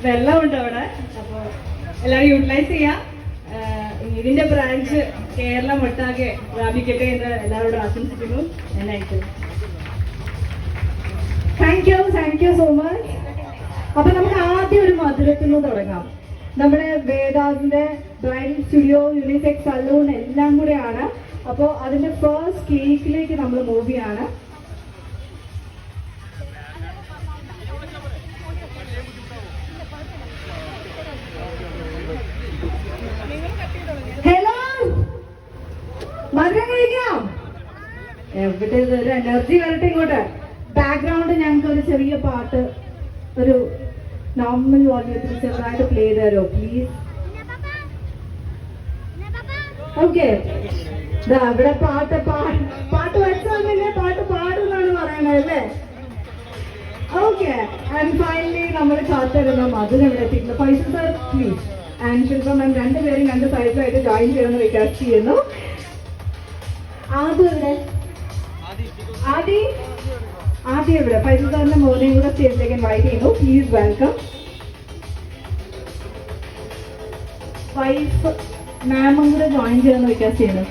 വെള്ളമുണ്ട് അവിടെ. അപ്പോൾ എല്ലാവരും യൂട്ടിലൈസ് ചെയ്യാം. ഇതിന്റെ ബ്രാഞ്ച് കേരളം ഒട്ടാകെ വ്യാപിക്കട്ടെ എന്ന് എല്ലാവരോടും ആശംസിക്കുന്നു. Thank you so much. അപ്പൊ നമുക്ക് ആദ്യം ഒരു മധുരത്തിൽ നിന്ന് തുടങ്ങാം. നമ്മുടെ വേദാസിന്റെ ബ്രൈഡൽ സ്റ്റുഡിയോ, യൂണിസെക്സ് സലൂൺ എല്ലാം കൂടെയാണ്. അപ്പോൾ അതിന്റെ ഫസ്റ്റ് കേക്കിലേക്ക് നമ്മൾ മൂവ് ചെയ്യാണ്. ഹലോ, മധുരം കഴിക്കാം. എവിടെ ഒരു എനർജി വരട്ടെ ഇങ്ങോട്ട്. ബാക്ക്ഗ്രൗണ്ട് ഞങ്ങൾക്ക് ഒരു ചെറിയ പാട്ട്, ഒരു നോർമൽ വോളിയത്തിൽ ചെറുതായിട്ട് പ്ലേ ചെയ്ത് തരുമോ പ്ലീസ്? ഓക്കെ, ഇവിടെ പാട്ട് വെച്ചാൽ പിന്നെ പാട്ട് പാടുന്നാണ് പറയണത് അല്ലേ? ഓക്കെ, ആൻഡ് ഫൈനലി നമ്മൾ കാത്തിരുന്ന മധുരം ഇവിടെ എത്തിക്കുന്നു. പൈസ സർ പ്ലീസ്. ആൻഡ് ശില്പ മാം രണ്ടുപേരും രണ്ട് സൈഡിലായിട്ട് ജോയിൻ ചെയ്യണമെന്ന് റിക്വസ്റ്റ് ചെയ്യുന്നു. ആദ്യം ഇവിടെ ആദ്യം ഇവിടെ പൈസ സാറിന്റെ മോനെയും കൂടെ സ്റ്റേജിലേക്ക് ഇൻവൈറ്റ് ചെയ്യുന്നു. Please welcome. വൈഫ് മാമും കൂടെ ജോയിൻ ചെയ്യണമെന്ന് റിക്വസ്റ്റ് ചെയ്യുന്നു.